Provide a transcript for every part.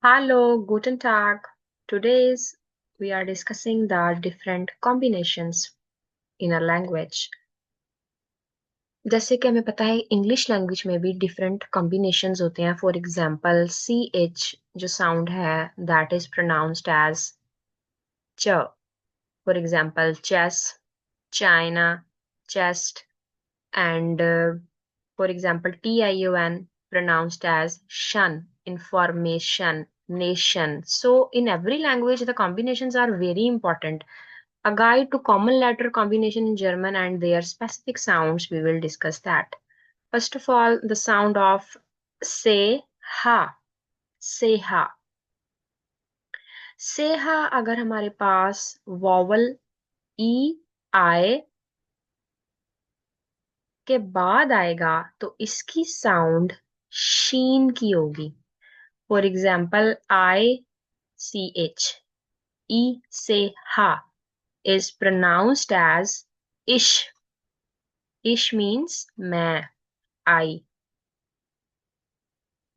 Hallo, guten Tag. Today's we are discussing the different combinations in a language. जैसे कि हमें पता है इंग्लिश लैंग्वेज में भी डिफरेंट कॉम्बिनेशंस होते हैं. फॉर एग्जांपल सी एच जो साउंड है दैट इज प्रोनाउंस्ड एज च. For example chess, China, chest and for example TION pronounced as shun, information, nation. So in every language the combinations are very important. A guide to common letter combination in German and their specific sounds, we will discuss that. First of all, the sound of say ha. say ha. say ha अगर हमारे पास vowel e आए के बाद आएगा तो इसकी sound शीन की होगी. For example I C H, E से हा is pronounced as ish. ish means मैं, I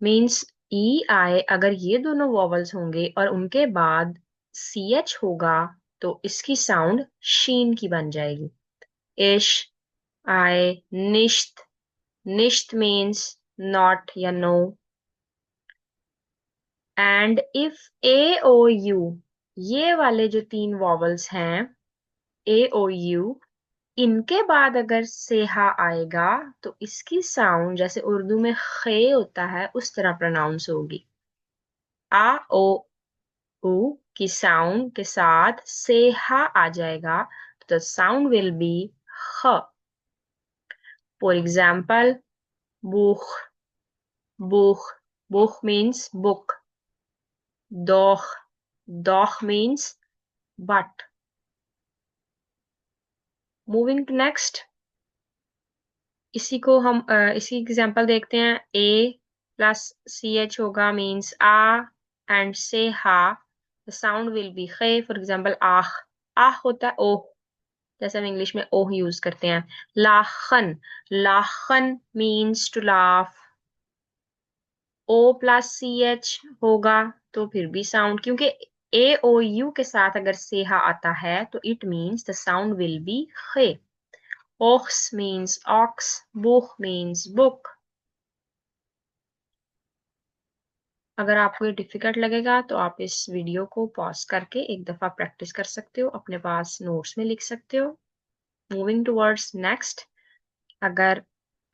means ई आई. अगर ये दोनों वॉवल्स होंगे और उनके बाद सी एच होगा तो इसकी साउंड शीन की बन जाएगी. ish, I, nicht. nicht means not या no. And if A O U, ये वाले जो तीन वॉवल्स हैं ए ओ यू, इनके बाद अगर सेहा आएगा तो इसकी साउंड जैसे उर्दू में खे होता है उस तरह प्रोनाउंस होगी. आ ओ उ की साउंड के साथ सेहा आ जाएगा तो द साउंड विल बी ख. फॉर एग्जाम्पल बुख. बुख, बुख मीन्स बुक. दोख, दोख means but. Moving to next, इसी को हम इसी एग्जांपल देखते हैं. ए प्लस सी एच होगा मीन्स आ एंड से हा, द साउंड विल बी खे. फॉर एग्जांपल आह. आह होता है ओह, जैसे हम इंग्लिश में ओह यूज करते हैं. लाखन, लाखन means to laugh. O plus C H होगा तो फिर भी साउंड, क्योंकि ए ओ यू के साथ अगर सेहा आता है तो it means the sound will be खे. Ox means ox, buch means book. अगर आपको ये डिफिकल्ट लगेगा तो आप इस वीडियो को पॉज करके एक दफा प्रैक्टिस कर सकते हो, अपने पास नोट्स में लिख सकते हो. मूविंग टुवर्ड्स नेक्स्ट, अगर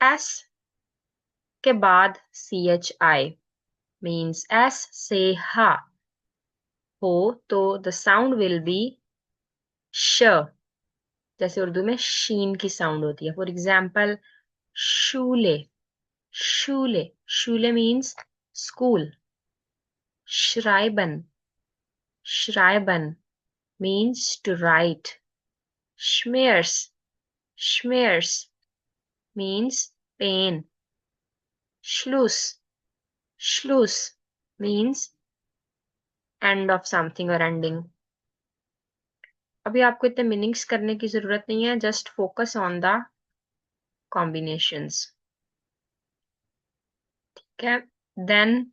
S के बाद CH आए मीन्स S से हा हो तो द साउंड विल बी श, जैसे उर्दू में शीन की साउंड होती है. फॉर एग्जाम्पल शूले. शूले, शूले means school. Schreiben. Schreiben means to write. Schmerz. Schmerz means pain. Schluss. Schluss means end of something or ending. अभी आपको इतने मीनिंग्स करने की जरूरत नहीं है, just focus on the combinations. ठीक है. देन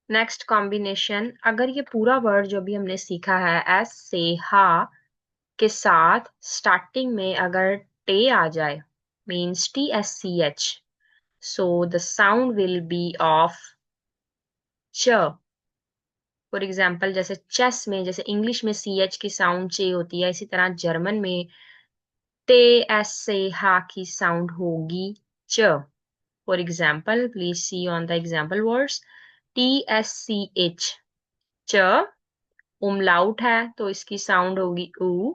नेक्स्ट कॉम्बिनेशन, अगर ये पूरा वर्ड जो भी हमने सीखा है एस से हा के साथ स्टार्टिंग में अगर टे आ जाए means TSCH, so the sound will be of ch. For example जैसे चेस में, जैसे इंग्लिश में CH की साउंड चे होती है, इसी तरह जर्मन में ते एस से हा की साउंड होगी च. For example please see on the example words. TSCH च, उमलाउट है तो इसकी साउंड होगी ऊ,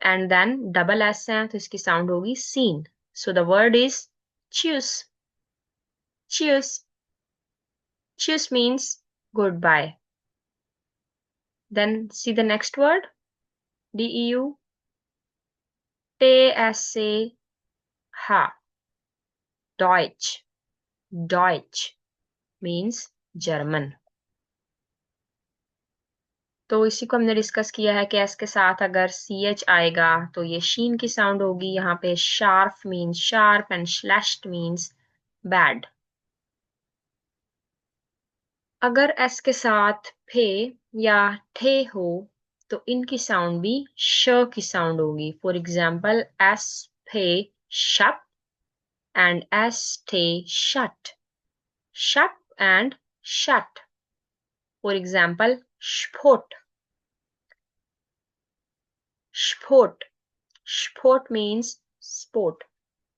एंड देन डबल एस है तो इसकी साउंड होगी सीन. So the word is choose. choose. choose means goodbye. Then see the next word, DEU. TSCH, Deutsch. Deutsch means German. तो इसी को हमने डिस्कस किया है कि एस के साथ अगर CH आएगा तो ये शीन की साउंड होगी. यहाँ पे sharp means sharp and slashed means bad. अगर एस के साथ फे या ठे हो तो इनकी साउंड भी श की साउंड होगी. फॉर एग्जाम्पल एस फे शप एंड एस थे शट. शप एंड शट. फॉर एग्जाम्पल स्फोट. स्फोट. स्फोट मीन्स स्पोर्ट,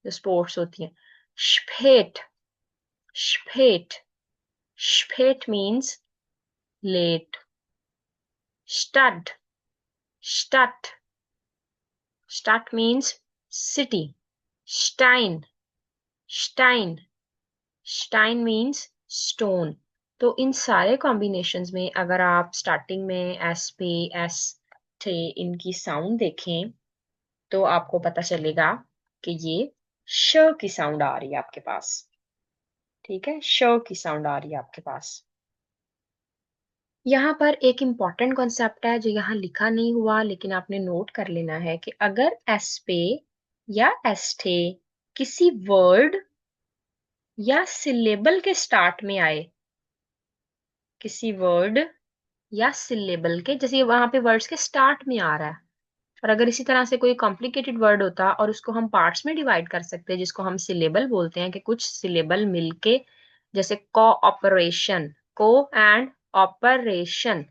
जो स्पोर्ट्स होती है. स्फेट. स्फेट. स्फेट मीन्स लेट. स्टड. स्टट. स्टट मीन्स सिटी. स्टाइन. स्टाइन. स्टाइन मीन्स स्टोन. तो इन सारे कॉम्बिनेशंस में अगर आप स्टार्टिंग में एस पे एस थे इनकी साउंड देखें तो आपको पता चलेगा कि ये श की साउंड आ रही है आपके पास. ठीक है, श की साउंड आ रही है आपके पास. यहाँ पर एक इम्पॉर्टेंट कॉन्सेप्ट है जो यहाँ लिखा नहीं हुआ लेकिन आपने नोट कर लेना है कि अगर एस पे या एस थे किसी वर्ड या सिलेबल के स्टार्ट में आए, किसी वर्ड या सिलेबल के, जैसे वहां पे वर्ड्स के स्टार्ट में आ रहा है, और अगर इसी तरह से कोई कॉम्प्लिकेटेड वर्ड होता और उसको हम पार्ट्स में डिवाइड कर सकते हैं जिसको हम सिलेबल बोलते हैं, कि कुछ सिलेबल मिलके, जैसे कोऑपरेशन, को एंड ऑपरेशन,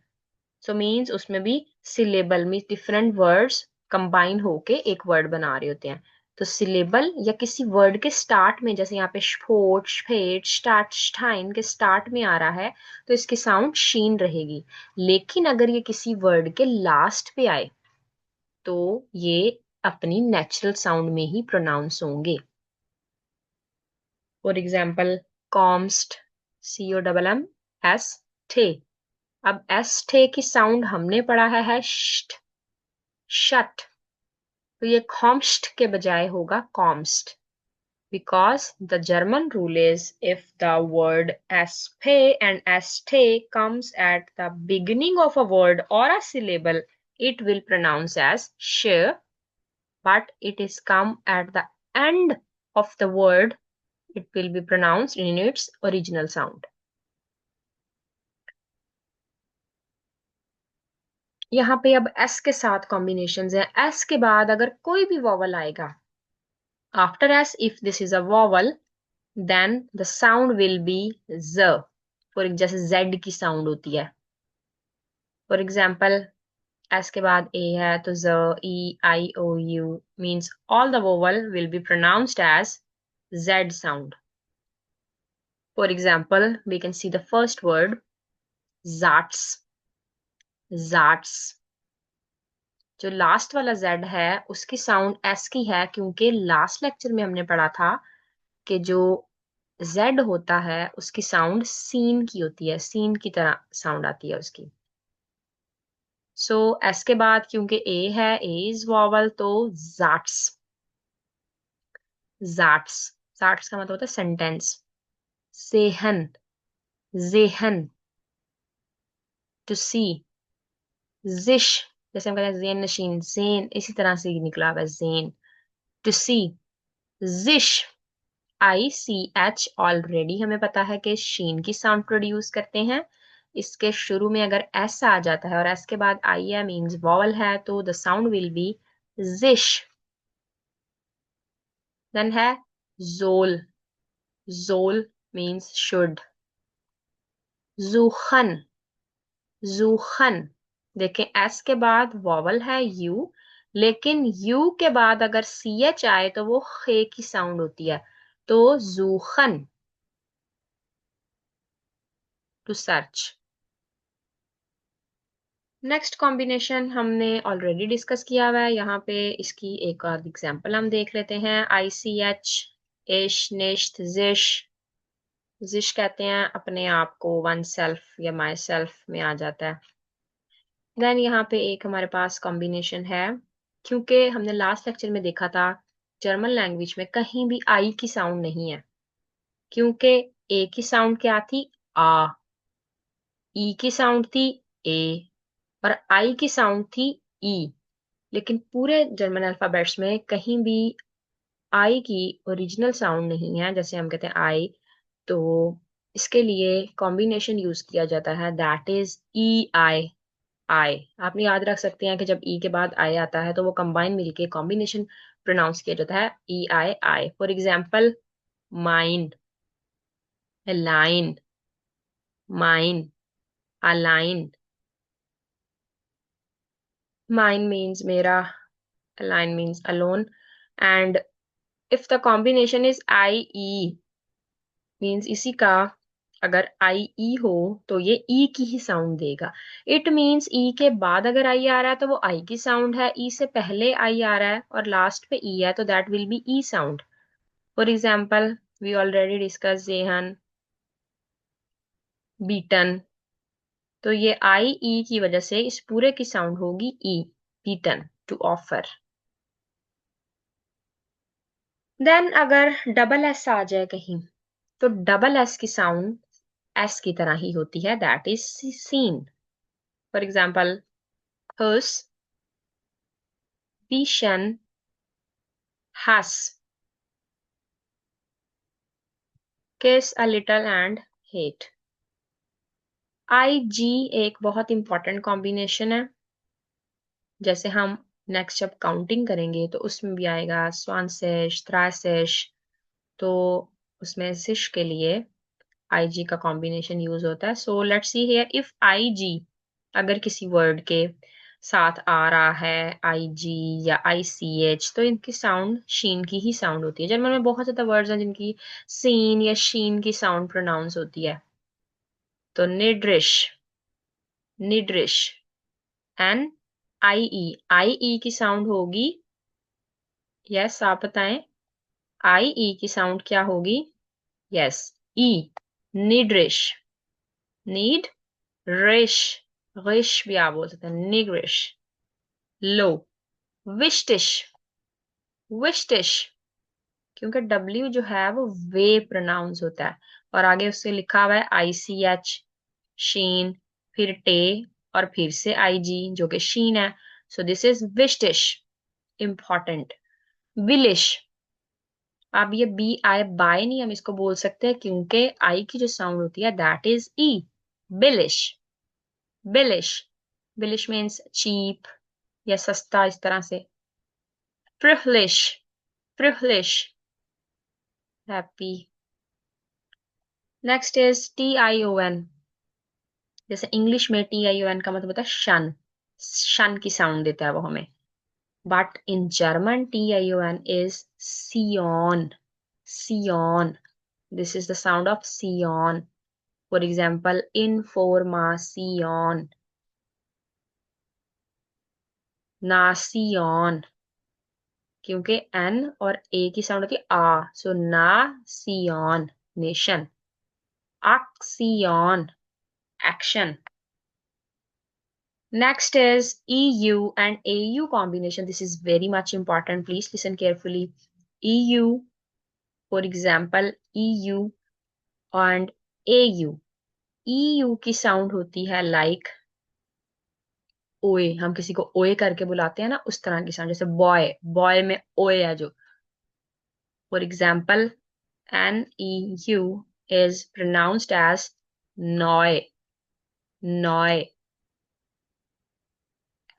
सो मीन्स उसमें भी syllable means different words combine होके एक वर्ड बना रहे होते हैं. तो सिलेबल या किसी वर्ड के स्टार्ट में, जैसे यहाँ पे स्फोट, स्फेट, स्टार्ट, स्टाइन के स्टार्ट में आ रहा है तो इसकी साउंड शीन रहेगी. लेकिन अगर ये किसी वर्ड के लास्ट पे आए तो ये अपनी नेचुरल साउंड में ही प्रोनाउंस होंगे. फॉर एग्जाम्पल कॉम्स्ट, COMM थे. अब एस थे की साउंड हमने पढ़ा है श्ट, शट. तो ये कॉम्स्ट के बजाय होगा कॉम्स्ट, because the German rule is if the word aspe and aste comes at the beginning of a word or a syllable, it will pronounce as sh, but it is come at the end of the word, it will be pronounced in its original sound. यहाँ पे अब s के साथ combinations हैं. s के बाद अगर कोई भी वॉवल आएगा, after s if this is a vowel, then the sound will be z. For जैसे z की साउंड होती है. फॉर एग्जाम्पल s के बाद a है तो z, e, i, o, u means all the vowel will be pronounced as z sound. For example, we can see the first word zats. zats. जो last वाला z है उसकी sound s की है, क्योंकि लास्ट लेक्चर में हमने पढ़ा था कि जो z होता है उसकी साउंड सीन की होती है, सीन की तरह साउंड आती है उसकी. सो s के बाद क्योंकि a है, a इज वॉवल, तो zats. zats. zats का मतलब होता है सेंटेंस. सेहन. जेहन. टू सी. जिश. जैसे हम कहते हैं जेन नशीन, जेन इसी तरह से निकला हुआ है जेन. टू सी. जिश. ICH ऑलरेडी हमें पता है कि शीन की साउंड प्रोड्यूस करते हैं. इसके शुरू में अगर S आ जाता है और S के बाद I है मीन्स वॉवल है, तो द साउंड विल बी जिश. देन है जोल. जोल मीन्स शुड. जूखन. जूखन. देखें S के बाद वॉवल है U, लेकिन U के बाद अगर CH आए तो वो खे की साउंड होती है, तो जूखन. To search. नेक्स्ट कॉम्बिनेशन हमने ऑलरेडी डिस्कस किया हुआ है. यहाँ पे इसकी एक और एग्जांपल हम देख लेते हैं. ICH, इश, निश्त, जिश. जिश कहते हैं अपने आप को, वन सेल्फ या माई सेल्फ में आ जाता है. देन यहाँ पे एक हमारे पास कॉम्बिनेशन है, क्योंकि हमने लास्ट लेक्चर में देखा था जर्मन लैंग्वेज में कहीं भी आई की साउंड नहीं है, क्योंकि ए की साउंड क्या थी, आ. ई की साउंड थी ए. और आई की साउंड थी ई. लेकिन पूरे जर्मन अल्फाबेट्स में कहीं भी आई की ओरिजिनल साउंड नहीं है. जैसे हम कहते हैं आई, तो इसके लिए कॉम्बिनेशन यूज किया जाता है, दैट इज ई आई आई। आपने याद रख सकते हैं कि जब ई के बाद आई आता है तो वो कंबाइन मिलके कॉम्बिनेशन प्रोनाउंस किया जाता है E I I. For example mind, line, mine, align. Mine means मेरा, align means alone, and if the combination is I E means इसी का अगर आई ई हो तो ये ई की ही साउंड देगा। इट मीन्स ई के बाद अगर आई आ रहा है तो वो आई की साउंड है, ई से पहले आई आ रहा है और लास्ट पे ई है तो that will be E sound. For example we already discuss जेहन, बीटन। तो ये आई ई की वजह से इस पूरे की साउंड होगी ई, बीटन, टू ऑफर। देन अगर डबल एस आ जाए कहीं तो डबल एस की साउंड एस की तरह ही होती है, दैट इज सीन। फॉर एग्जाम्पल हुस, विशन, हस, kiss a little and hate. I G एक बहुत इंपॉर्टेंट कॉम्बिनेशन है। जैसे हम नेक्स्ट जब काउंटिंग करेंगे तो उसमें भी आएगा स्वानसेश, त्रासेश। तो उसमें सिश के लिए आई जी का कॉम्बिनेशन यूज होता है। So let's see here, if I G अगर किसी वर्ड के साथ आ रहा है आई जी या आई सी एच तो इनकी साउंड शीन की ही साउंड होती है। जर्मन में बहुत ज्यादा वर्ड्स हैं जिनकी सीन या शीन की साउंड प्रोनाउंस होती है। तो निड्रिश, निड्रिश, एन आई ई की साउंड होगी, यस आप बताएं, आई ई की साउंड क्या होगी? यस, ई, निड्रिश, नीड रिश, रिश भी आप बोल सकते हैं, निग्रिश। लो, विस्टिश, विस्टिश, क्योंकि डब्ल्यू जो है वो वे प्रोनाउंस होता है और आगे उससे लिखा हुआ है आई सी एच, शीन, फिर टे और फिर से आई जी जो कि शीन है। सो दिस इज विस्टिश, इंपॉर्टेंट। विलिश, अब ये बी आई बाय नहीं हम इसको बोल सकते हैं क्योंकि आई की जो साउंड होती है दैट इज ई, बिलिश, बिलिश। बिलिश मीन्स चीप या सस्ता, इस तरह से। Privilege, privilege, happy. Next is T I O N. जैसे इंग्लिश में टी आई ओ एन का मतलब होता है शन, शन की साउंड देता है वो हमें। But in German T I O N is सियोन, सियोन। This is the sound of सियोन। फॉर एग्जाम्पल इनफॉर्मासियोन, नासियोन, क्योंकि एन और ए की साउंड होती है आ, सो ना सियोन, nation. Axion, action. Next is EU and AU combination. This is very much important. Please listen carefully. EU, for example, EU and AU. EU की साउंड होती है लाइक ओए, हम किसी को ओए करके बुलाते हैं ना, उस तरह की साउंड। जैसे बॉय, बॉय में ओए है जो। For example NEU is pronounced as नॉय, नॉय।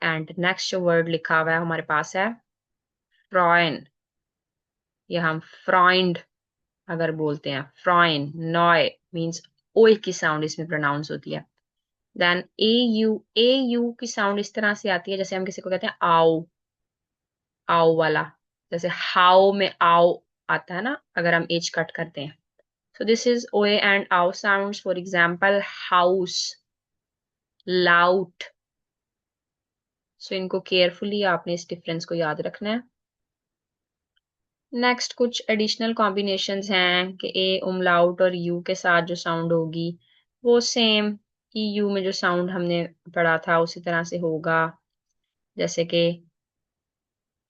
एंड नेक्स्ट जो वर्ड लिखा हुआ है हमारे पास है फ्रॉइन, या हम फ्रॉइंड अगर बोलते हैं, फ्रॉइन, नॉय मीन्स ओए की साउंड इसमें प्रोनाउंस होती है। देन ए यू की साउंड इस तरह से आती है जैसे हम किसी को कहते हैं आओ, आओ वाला। जैसे हाउ में आओ आता है ना अगर हम एज कट करते हैं। सो दिस इज ओए एंड आओ साउंड्स। फॉर एग्जाम्पल हाउस, लाउट। सो इनको केयरफुली आपने इस डिफरेंस को याद रखना है। नेक्स्ट कुछ एडिशनल कॉम्बिनेशंस हैं कि ए उमलाउट और यू के साथ जो साउंड होगी वो सेम ई यू में जो साउंड हमने पढ़ा था उसी तरह से होगा। जैसे कि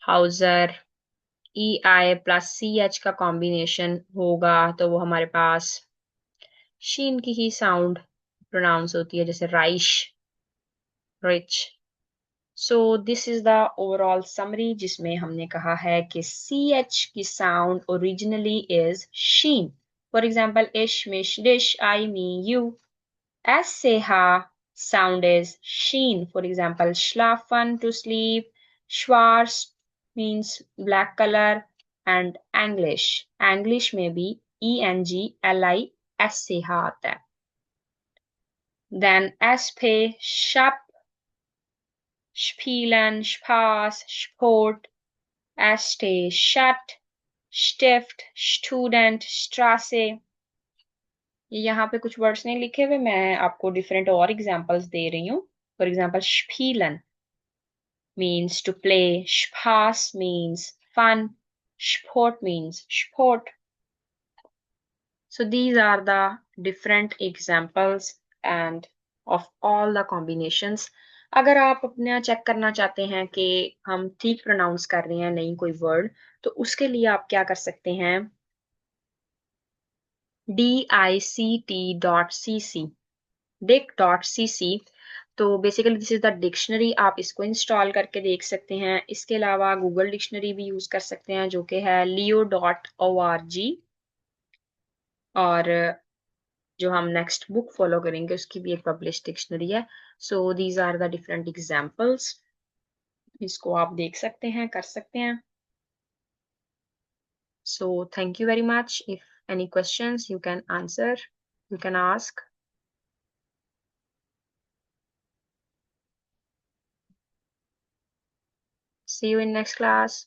हाउजर, ई आई प्लस सी एच का कॉम्बिनेशन होगा तो वो हमारे पास शीन की ही साउंड प्रोनाउंस होती है, जैसे राइश, रिच। So this is the overall summary जिसमें हमने कहा है कि सी एच की साउंड ओरिजिनली इज शीन। For example, ish, mish, dish, I, me, you. S say ha sound is sheen. For example, schlafen to sleep, schwarz means black color, and English. English may be ENGLISH आता है. Then SP, shop, spielen, Spaß, Sport, Este, Stadt, Stift, Student, Straße. यहाँ पे कुछ words नहीं लिखे हुए, मैं आपको डिफरेंट और एग्जांपल्स दे रही हूँ. For example, spielen means to play, Spaß means fun, Sport means sport. So these are the different examples and of all the combinations. अगर आप अपना चेक करना चाहते हैं कि हम ठीक प्रोनाउंस कर रहे हैं नहीं कोई वर्ड, तो उसके लिए आप क्या कर सकते हैं, dict.cc, dict.cc. तो basically this is the dictionary, आप इसको इंस्टॉल करके देख सकते हैं. इसके अलावा गूगल डिक्शनरी भी यूज कर सकते हैं जो कि है leo.org. और जो हम नेक्स्ट बुक फॉलो करेंगे उसकी भी एक पब्लिश डिक्शनरी है. So these are the different examples. इसको आप देख सकते हैं, कर सकते हैं. So thank you very much. If any questions you can answer, you can ask. See you in next class.